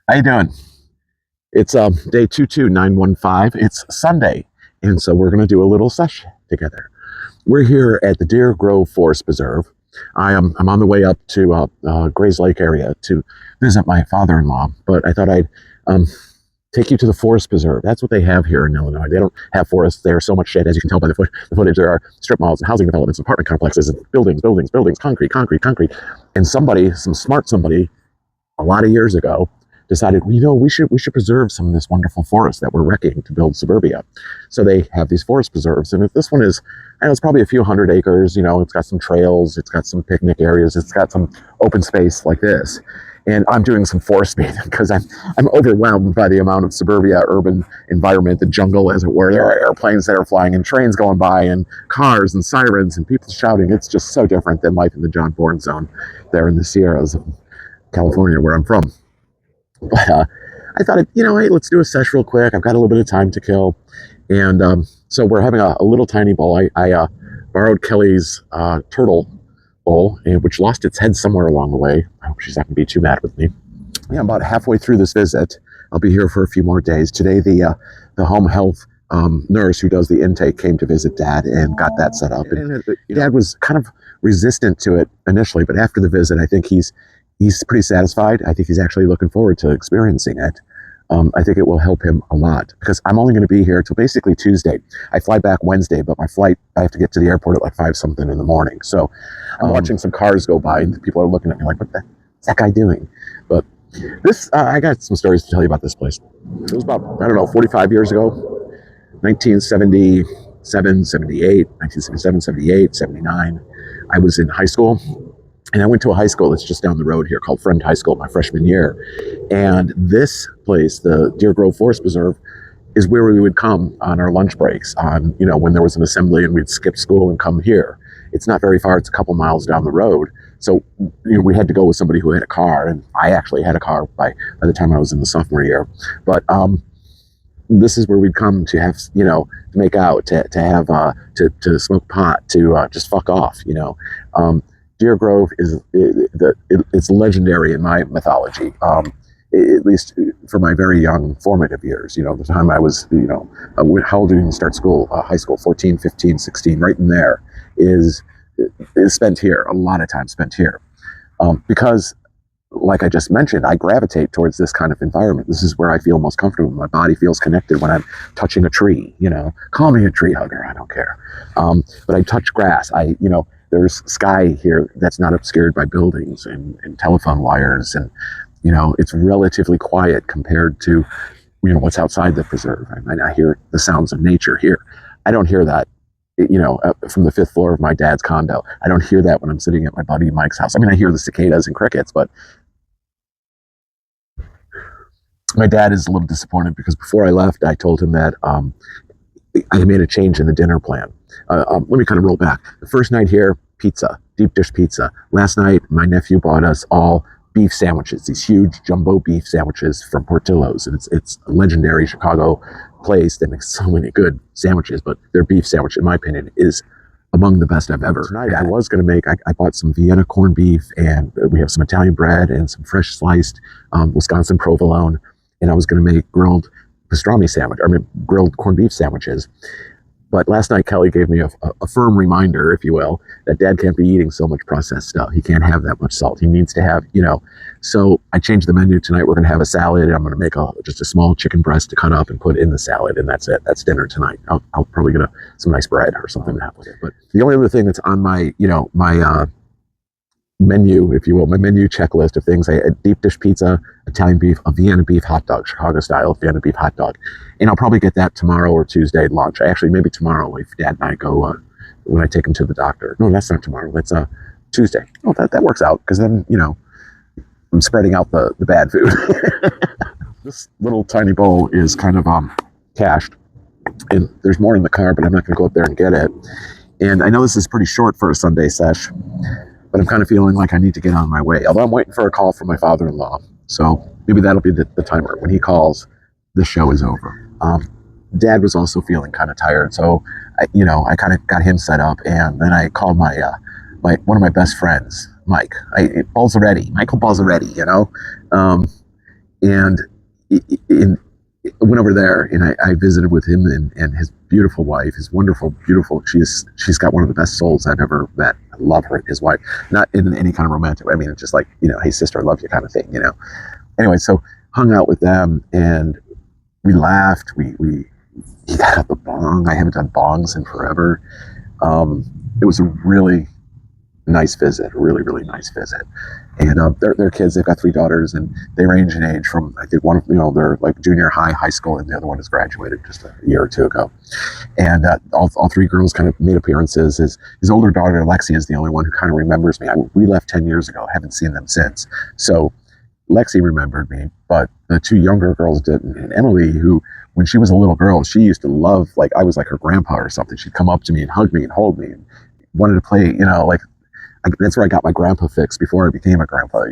How you doing? It's day 22915. It's Sunday, and so we're gonna do a little session together. We're here at the Deer Grove Forest Preserve. I'm on the way up to Grays Lake area to visit my father-in-law, but I thought I'd take you to the Forest Preserve. That's what they have here in Illinois. They don't have forests. There's so much shit, as you can tell by the footage. There are strip malls and housing developments, apartment complexes, and buildings, concrete. And some smart somebody, a lot of years ago, decided, we should preserve some of this wonderful forest that we're wrecking to build suburbia. So they have these forest preserves, and if this one is, I know it's probably a few hundred acres. It's got some trails, it's got some picnic areas, it's got some open space like this. And I'm doing some forest bathing because I'm overwhelmed by the amount of suburbia, urban environment, the jungle, as it were. There are airplanes that are flying and trains going by and cars and sirens and people shouting. It's just so different than life in the John Bourne zone there in the Sierras of California, where I'm from. But I thought, hey, let's do a sesh real quick. I've got a little bit of time to kill. And so we're having a little tiny bowl. I borrowed Kelly's turtle bowl, which lost its head somewhere along the way. I hope she's not going to be too mad with me. Yeah, I'm about halfway through this visit. I'll be here for a few more days. Today, the home health nurse who does the intake came to visit Dad and got that set up. And Dad was kind of resistant to it initially, but after the visit, I think he's pretty satisfied. I think he's actually looking forward to experiencing it. I think it will help him a lot because I'm only going to be here till basically Tuesday. I fly back Wednesday, but my flight, I have to get to the airport at like 5 something in the morning. So I'm watching some cars go by and people are looking at me like, what's that guy doing? But this, I got some stories to tell you about this place. It was about, 45 years ago, 1977, 78, 1977, 78, 79. I was in high school. And I went to a high school that's just down the road here called Friend High School my freshman year. And this place, the Deer Grove Forest Preserve, is where we would come on our lunch breaks on, when there was an assembly and we'd skip school and come here. It's not very far. It's a couple miles down the road. So, we had to go with somebody who had a car. And I actually had a car by the time I was in the sophomore year. But this is where we'd come to have, to make out, to have, to smoke pot, to just fuck off, Deer Grove it's legendary in my mythology, at least for my very young formative years. The time I was, how old did you start school? High school, 14, 15, 16, right in there is spent here. A lot of time spent here because, like I just mentioned, I gravitate towards this kind of environment. This is where I feel most comfortable. My body feels connected when I'm touching a tree. Call me a tree hugger. I don't care. But I touch grass. There's sky here that's not obscured by buildings and telephone wires. And, it's relatively quiet compared to, what's outside the preserve. I hear the sounds of nature here. I don't hear that, from the 5th floor of my dad's condo. I don't hear that when I'm sitting at my buddy Mike's house. I hear the cicadas and crickets, but my dad is a little disappointed because before I left, I told him that I made a change in the dinner plan. Let me kind of roll back. The first night here, pizza, deep dish pizza. Last night, my nephew bought us all beef sandwiches, these huge jumbo beef sandwiches from Portillo's. And it's a legendary Chicago place that makes so many good sandwiches, but their beef sandwich, in my opinion, is among the best I've ever. Tonight, I was going to make, I bought some Vienna corned beef, and we have some Italian bread and some fresh sliced Wisconsin provolone. And I was going to make grilled corned beef sandwiches. But last night, Kelly gave me a firm reminder, if you will, that Dad can't be eating so much processed stuff. He can't have that much salt. He needs to have, So I changed the menu tonight. We're going to have a salad. I'm going to make just a small chicken breast to cut up and put in the salad, and that's it. That's dinner tonight. I'll probably get some nice bread or something to have with it. But the only other thing that's on my, my menu, if you will, my menu checklist of things, a deep dish pizza, Italian beef, a Vienna beef hot dog, Chicago style Vienna beef hot dog. And I'll probably get that tomorrow or Tuesday at lunch. Actually, maybe tomorrow if Dad and I go, when I take him to the doctor. No, that's not tomorrow. That's Tuesday. Oh, that works out because then, I'm spreading out the bad food. This little tiny bowl is kind of cached. And there's more in the car, but I'm not going to go up there and get it. And I know this is pretty short for a Sunday sesh, but I'm kind of feeling like I need to get on my way. Although I'm waiting for a call from my father-in-law. So maybe that'll be the timer. When he calls, the show is over. Dad was also feeling kind of tired. So, I kind of got him set up. And then I called my one of my best friends, Mike. Michael Balzaretti, and in went over there, and I visited with him and his beautiful wife, his wonderful, beautiful. She's got one of the best souls I've ever met. I love her, his wife, not in any kind of romantic way. I mean, it's just like, hey sister, I love you kind of thing. Anyway, so hung out with them, and we laughed. He got out the bong. I haven't done bongs in forever. It was a really nice visit, a really, really nice visit. And they're kids. They've got 3 daughters, and they range in age from, I think one of, they're like junior high school, and the other one has graduated just a year or two ago. And all 3 girls kind of made appearances. His older daughter, Lexi, is the only one who kind of remembers me. We left 10 years ago. Haven't seen them since. So Lexi remembered me, but the 2 younger girls didn't. And Emily, who, when she was a little girl, she used to love, like I was like her grandpa or something. She'd come up to me and hug me and hold me and wanted to play, like, that's where I got my grandpa fix before I became a grandpa,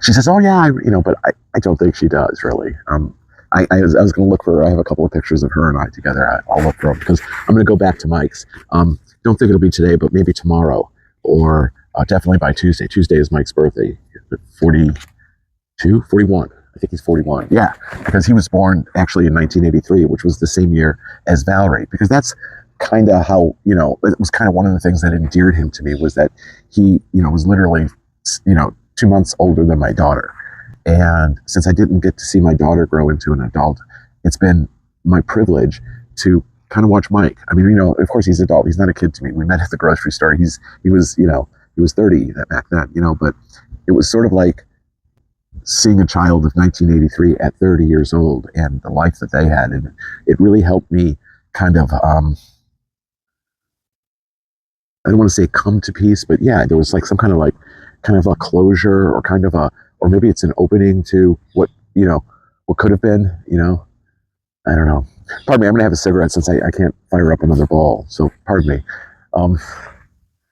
She says, oh yeah, but I don't think she does really. I was going to look for, I have a couple of pictures of her and I together. I'll look for them because I'm going to go back to Mike's. Don't think it'll be today, but maybe tomorrow, or definitely by Tuesday. Tuesday is Mike's birthday. 41. I think he's 41. Yeah, because he was born actually in 1983, which was the same year as Valerie, because that's kind of how, it was kind of one of the things that endeared him to me, was that he, was literally, 2 months older than my daughter. And since I didn't get to see my daughter grow into an adult, it's been my privilege to kind of watch Mike. I mean, of course he's an adult. He's not a kid to me. We met at the grocery store. He was 30 back then, but it was sort of like seeing a child of 1983 at 30 years old and the life that they had. And it really helped me kind of, I don't want to say come to peace, but yeah, there was like some kind of a closure, or or maybe it's an opening to what could have been, I don't know. Pardon me, I'm going to have a cigarette since I can't fire up another bowl. So pardon me.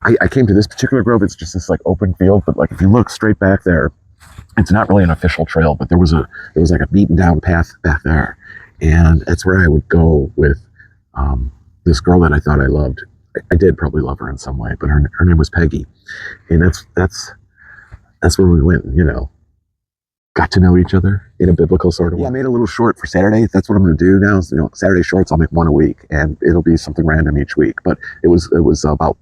I came to this particular grove. It's just this like open field, but like if you look straight back there, it's not really an official trail, but there was like a beaten down path back there. And that's where I would go with this girl that I thought I loved. I did probably love her in some way, but her name was Peggy. And that's where we went, got to know each other in a biblical sort of way. Yeah, I made a little short for Saturday. That's what I'm going to do now. Saturday shorts, I'll make one a week, and it'll be something random each week. But it was about,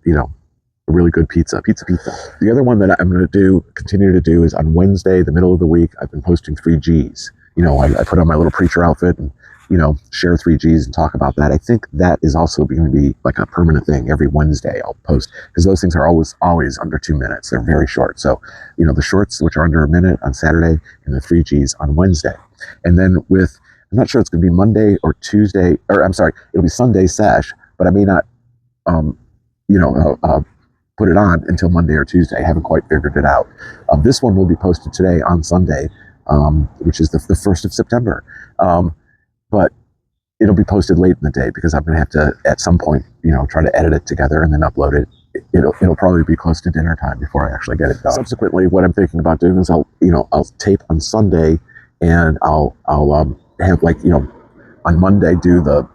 a really good pizza. The other one that I'm going to continue to do is on Wednesday, the middle of the week. I've been posting 3Gs. I put on my little preacher outfit and, share 3Gs and talk about that. I think that is also going to be like a permanent thing. Every Wednesday I'll post, because those things are always under 2 minutes. They're very short. So, the shorts, which are under a minute, on Saturday, and the 3Gs on Wednesday. And then I'm not sure it's going to be Monday or Tuesday, or I'm sorry, it'll be Sunday sesh, but I may not, put it on until Monday or Tuesday. I haven't quite figured it out. This one will be posted today on Sunday, which is the 1st of September. But it'll be posted late in the day because I'm going to have to, at some point, try to edit it together and then upload it. It'll probably be close to dinner time before I actually get it done. Subsequently, what I'm thinking about doing is I'll tape on Sunday, and I'll have on Monday do the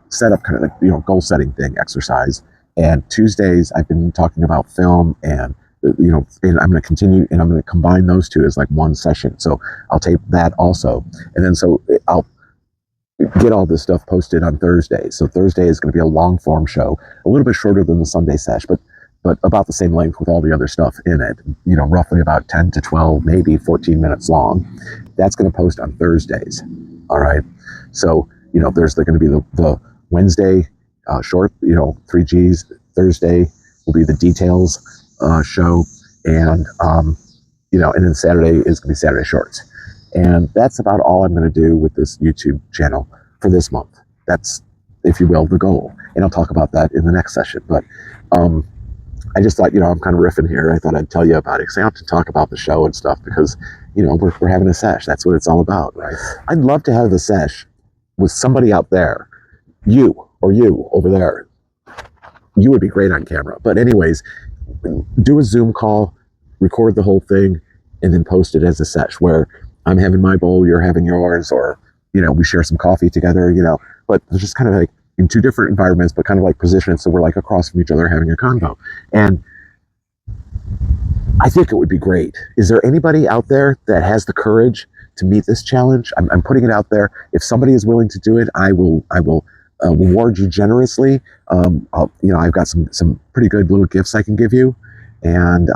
setup kind of goal setting thing, exercise. And Tuesdays I've been talking about film, and and I'm going to continue, and I'm going to combine those two as like one session. So I'll tape that also, and then so I'll get all this stuff posted on Thursday. So Thursday is going to be a long form show, a little bit shorter than the Sunday sesh, but about the same length with all the other stuff in it, roughly about 10 to 12, maybe 14 minutes long. That's going to post on Thursdays. All right. So, there's going to be the Wednesday short, 3Gs. Thursday will be the details show. And, and then Saturday is going to be Saturday shorts. And that's about all I'm going to do with this YouTube channel for this month. That's, if you will, the goal. And I'll talk about that in the next session. But I just thought, I'm kind of riffing here. I thought I'd tell you about it, because I have to talk about the show and stuff, because, we're having a sesh. That's what it's all about, right? I'd love to have the sesh with somebody out there. You over there. You would be great on camera. But anyways, do a Zoom call, record the whole thing, and then post it as a sesh where I'm having my bowl, you're having yours, or, we share some coffee together, but it's just kind of like in 2 different environments, but kind of like positioned so we're like across from each other having a convo. And I think it would be great. Is there anybody out there that has the courage to meet this challenge? I'm putting it out there. If somebody is willing to do it, I will reward you generously. I've got some pretty good little gifts I can give you. And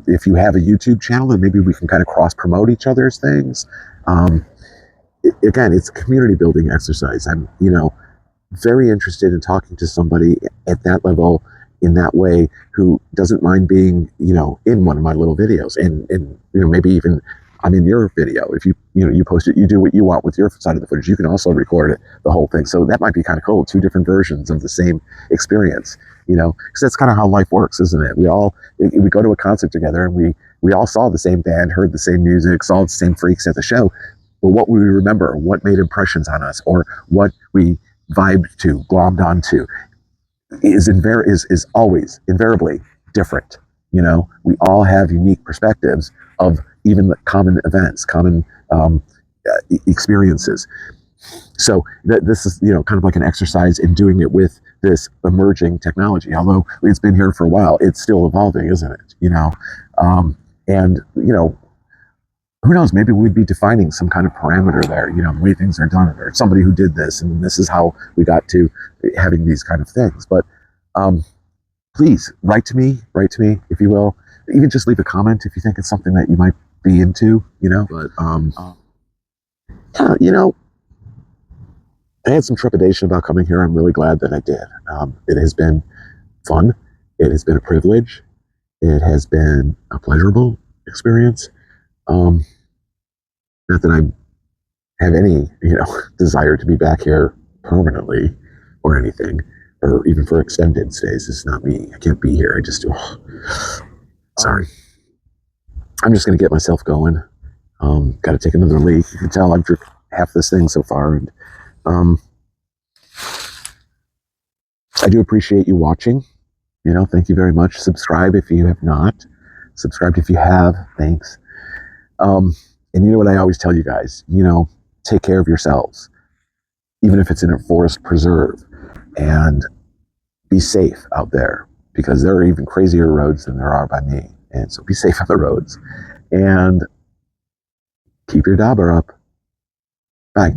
if you have a YouTube channel, then maybe we can kind of cross promote each other's things. Again, it's a community building exercise. I'm, very interested in talking to somebody at that level in that way who doesn't mind being, in one of my little videos and maybe even I'm in your video. If you post it, you do what you want with your side of the footage. You can also record it, the whole thing. So that might be kind of cool. 2 different versions of the same experience, because that's kind of how life works, isn't it? We go to a concert together and we all saw the same band, heard the same music, saw the same freaks at the show. But what we remember, what made impressions on us, or what we vibed to, glommed onto, is always invariably different. We all have unique perspectives of even the common events, common experiences. So this is, kind of like an exercise in doing it with this emerging technology. Although it's been here for a while, it's still evolving, isn't it? And who knows? Maybe we'd be defining some kind of parameter there. The way things are done, or somebody who did this, and this is how we got to having these kind of things. But please write to me, if you will. Even just leave a comment if you think it's something that you might be into. But yeah, I had some trepidation about coming here. I'm really glad that I did. It has been fun. It has been a privilege. It has been a pleasurable experience. Not that I have any, desire to be back here permanently or anything, or even for extended stays. It's not me. I can't be here. I just do. Sorry. I'm just going to get myself going. Got to take another leak. You can tell I've drunk half this thing so far. And I do appreciate you watching. Thank you very much. Subscribe if you have not. Subscribe if you have. Thanks. And you know what I always tell you guys, take care of yourselves, even if it's in a forest preserve, and be safe out there, because there are even crazier roads than there are by me. And so be safe on the roads and keep your dauber up. Bye.